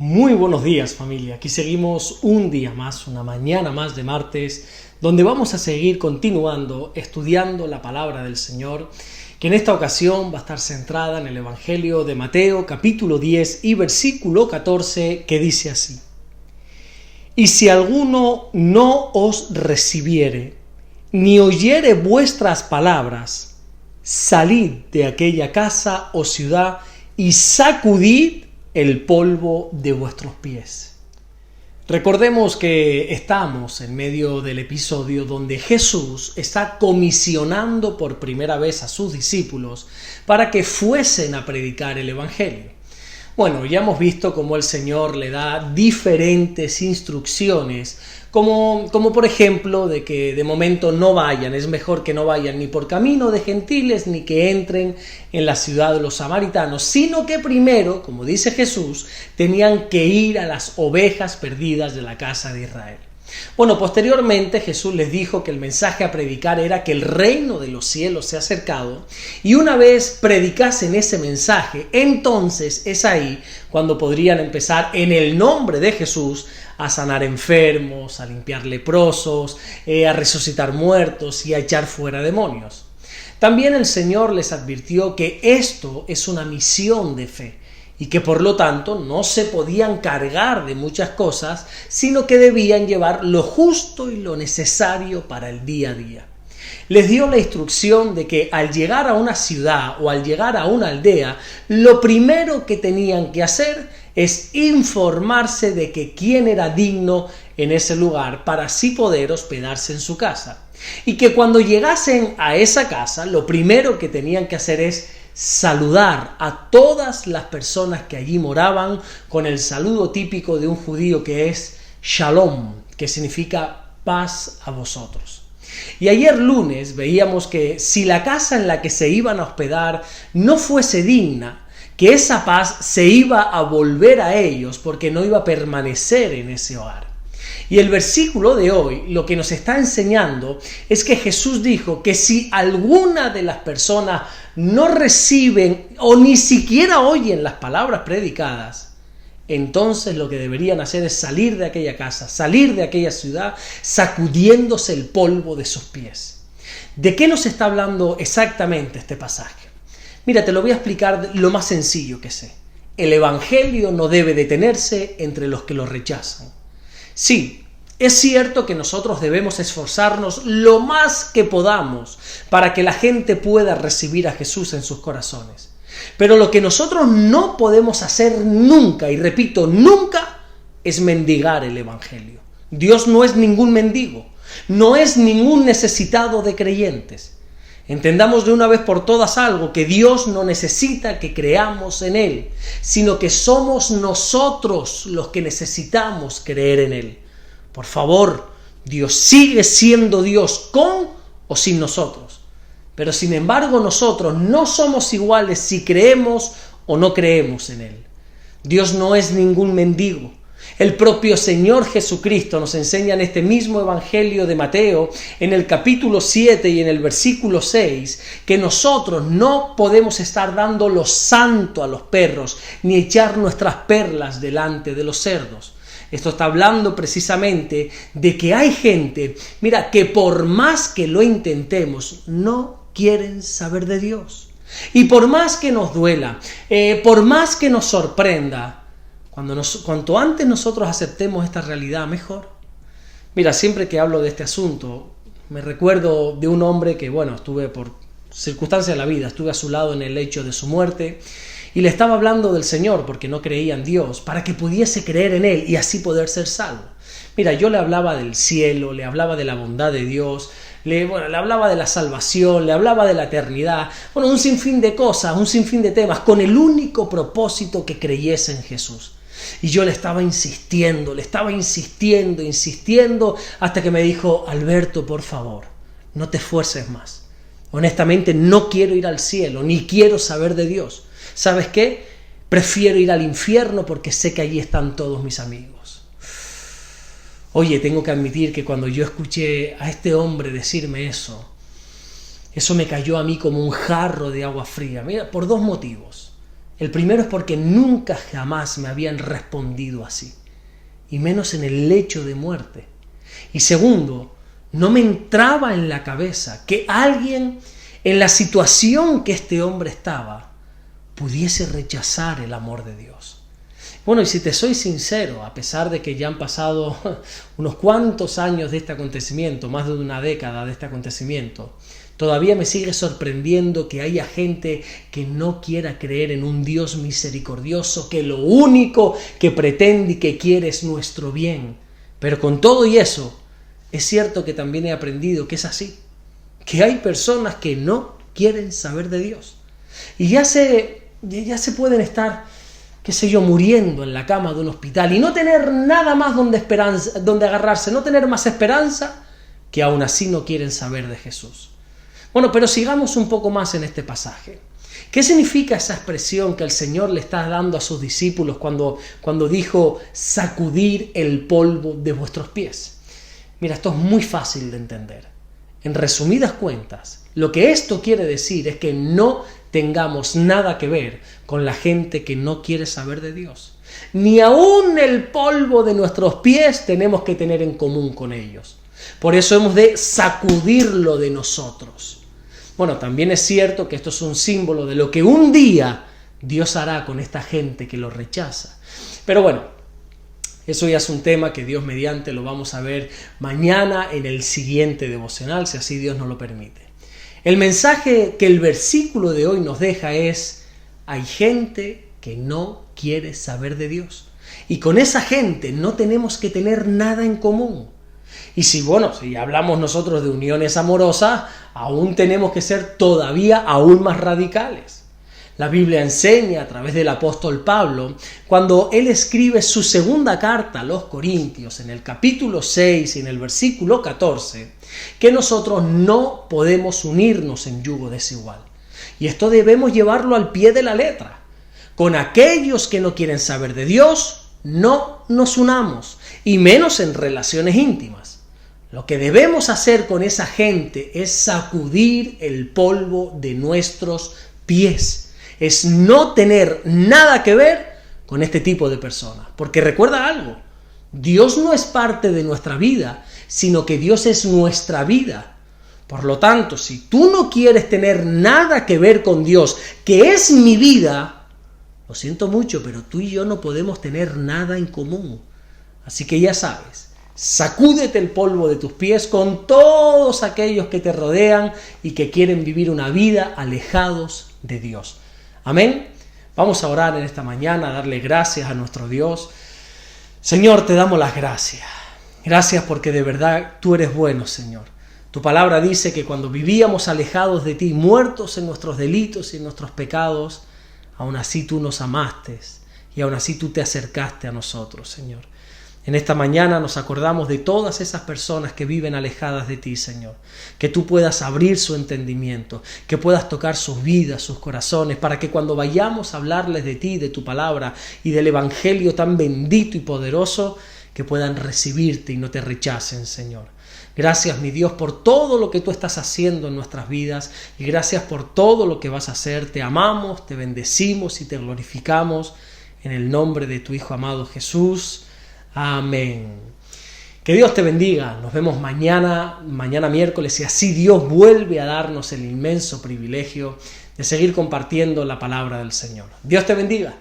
Muy buenos días, familia. Aquí seguimos un día más, una mañana más de martes, donde vamos a seguir continuando estudiando la palabra del Señor, que en esta ocasión va a estar centrada en el Evangelio de Mateo, capítulo 10 y versículo 14, que dice así: Y si alguno no os recibiere, ni oyere vuestras palabras, salid de aquella casa o ciudad y sacudid el polvo de vuestros pies. Recordemos que estamos en medio del episodio donde Jesús está comisionando por primera vez a sus discípulos para que fuesen a predicar el Evangelio. Bueno, ya hemos visto cómo el Señor le da diferentes instrucciones, como por ejemplo de que de momento no vayan, es mejor que no vayan ni por camino de gentiles ni que entren en la ciudad de los samaritanos, sino que primero, como dice Jesús, tenían que ir a las ovejas perdidas de la casa de Israel. Bueno, posteriormente Jesús les dijo que el mensaje a predicar era que el reino de los cielos se ha acercado, y una vez predicasen ese mensaje, entonces es ahí cuando podrían empezar en el nombre de Jesús a sanar enfermos, a limpiar leprosos, a resucitar muertos y a echar fuera demonios. También el Señor les advirtió que esto es una misión de fe, y que por lo tanto no se podían cargar de muchas cosas, sino que debían llevar lo justo y lo necesario para el día a día. Les dio la instrucción de que al llegar a una ciudad o al llegar a una aldea, lo primero que tenían que hacer es informarse de que quién era digno en ese lugar para así poder hospedarse en su casa. Y que cuando llegasen a esa casa, lo primero que tenían que hacer es saludar a todas las personas que allí moraban con el saludo típico de un judío, que es Shalom, que significa paz a vosotros. Y ayer lunes veíamos que si la casa en la que se iban a hospedar no fuese digna, que esa paz se iba a volver a ellos porque no iba a permanecer en ese hogar. Y el versículo de hoy lo que nos está enseñando es que Jesús dijo que si alguna de las personas no reciben o ni siquiera oyen las palabras predicadas, entonces lo que deberían hacer es salir de aquella casa, salir de aquella ciudad, sacudiéndose el polvo de sus pies. ¿De qué nos está hablando exactamente este pasaje? Mira, te lo voy a explicar lo más sencillo que sé. El Evangelio no debe detenerse entre los que lo rechazan. Sí, es cierto que nosotros debemos esforzarnos lo más que podamos para que la gente pueda recibir a Jesús en sus corazones. Pero lo que nosotros no podemos hacer nunca, y repito, nunca, es mendigar el Evangelio. Dios no es ningún mendigo, no es ningún necesitado de creyentes. Entendamos de una vez por todas algo, que Dios no necesita que creamos en Él, sino que somos nosotros los que necesitamos creer en Él. Por favor, Dios sigue siendo Dios con o sin nosotros. Pero sin embargo nosotros no somos iguales si creemos o no creemos en Él. Dios no es ningún mendigo. El propio Señor Jesucristo nos enseña en este mismo Evangelio de Mateo, en el capítulo 7 y en el versículo 6, que nosotros no podemos estar dando lo santo a los perros, ni echar nuestras perlas delante de los cerdos. Esto está hablando precisamente de que hay gente, mira, que por más que lo intentemos, no quieren saber de Dios. Y por más que nos duela, por más que nos sorprenda, cuanto antes nosotros aceptemos esta realidad, mejor. Mira, siempre que hablo de este asunto, me recuerdo de un hombre que, estuve por circunstancias de la vida, estuve a su lado en el lecho de su muerte, y le estaba hablando del Señor porque no creía en Dios, para que pudiese creer en Él y así poder ser salvo. Mira, yo le hablaba del cielo, le hablaba de la bondad de Dios, le hablaba de la salvación, le hablaba de la eternidad, un sinfín de cosas, un sinfín de temas, con el único propósito que creyese en Jesús. Y yo le estaba insistiendo, hasta que me dijo: Alberto, por favor, no te esfuerces más. Honestamente, no quiero ir al cielo, ni quiero saber de Dios. ¿Sabes qué? Prefiero ir al infierno porque sé que allí están todos mis amigos. Oye, tengo que admitir que cuando yo escuché a este hombre decirme eso me cayó a mí como un jarro de agua fría. Mira, por dos motivos. El primero es porque nunca jamás me habían respondido así, y menos en el lecho de muerte. Y segundo, no me entraba en la cabeza que alguien en la situación que este hombre estaba pudiese rechazar el amor de Dios. Bueno, y si te soy sincero, a pesar de que ya han pasado unos cuantos años de este acontecimiento, más de una década de este acontecimiento, todavía me sigue sorprendiendo que haya gente que no quiera creer en un Dios misericordioso, que lo único que pretende y que quiere es nuestro bien. Pero con todo y eso, es cierto que también he aprendido que es así, que hay personas que no quieren saber de Dios. Y ya se pueden estar, qué sé yo, muriendo en la cama de un hospital y no tener nada más donde agarrarse, no tener más esperanza, que aún así no quieren saber de Jesús. Bueno, pero sigamos un poco más en este pasaje. ¿Qué significa esa expresión que el Señor le está dando a sus discípulos cuando dijo sacudir el polvo de vuestros pies? Mira, esto es muy fácil de entender. En resumidas cuentas, lo que esto quiere decir es que no tengamos nada que ver con la gente que no quiere saber de Dios. Ni aún el polvo de nuestros pies tenemos que tener en común con ellos. Por eso hemos de sacudirlo de nosotros. Bueno, también es cierto que esto es un símbolo de lo que un día Dios hará con esta gente que lo rechaza. Pero bueno, eso ya es un tema que Dios mediante lo vamos a ver mañana en el siguiente devocional, si así Dios nos lo permite. El mensaje que el versículo de hoy nos deja es: hay gente que no quiere saber de Dios. Y con esa gente no tenemos que tener nada en común. Y si hablamos nosotros de uniones amorosas, aún tenemos que ser todavía aún más radicales. La Biblia enseña a través del apóstol Pablo, cuando él escribe su segunda carta a los Corintios, en el capítulo 6 y en el versículo 14, que nosotros no podemos unirnos en yugo desigual. Y esto debemos llevarlo al pie de la letra. Con aquellos que no quieren saber de Dios, no nos unamos, y menos en relaciones íntimas. Lo que debemos hacer con esa gente es sacudir el polvo de nuestros pies. Es no tener nada que ver con este tipo de personas. Porque recuerda algo, Dios no es parte de nuestra vida, sino que Dios es nuestra vida. Por lo tanto, si tú no quieres tener nada que ver con Dios, que es mi vida, lo siento mucho, pero tú y yo no podemos tener nada en común. Así que ya sabes, sacúdete el polvo de tus pies con todos aquellos que te rodean y que quieren vivir una vida alejados de Dios. Amén. Vamos a orar en esta mañana, a darle gracias a nuestro Dios. Señor, te damos las gracias. Gracias porque de verdad tú eres bueno, Señor. Tu palabra dice que cuando vivíamos alejados de ti, muertos en nuestros delitos y en nuestros pecados, aún así tú nos amaste y aún así tú te acercaste a nosotros, Señor. En esta mañana nos acordamos de todas esas personas que viven alejadas de ti, Señor. Que tú puedas abrir su entendimiento, que puedas tocar sus vidas, sus corazones, para que cuando vayamos a hablarles de ti, de tu palabra y del evangelio tan bendito y poderoso, que puedan recibirte y no te rechacen, Señor. Gracias, mi Dios, por todo lo que tú estás haciendo en nuestras vidas y gracias por todo lo que vas a hacer. Te amamos, te bendecimos y te glorificamos en el nombre de tu Hijo amado Jesús. Amén. Que Dios te bendiga. Nos vemos mañana miércoles, y así Dios vuelve a darnos el inmenso privilegio de seguir compartiendo la palabra del Señor. Dios te bendiga.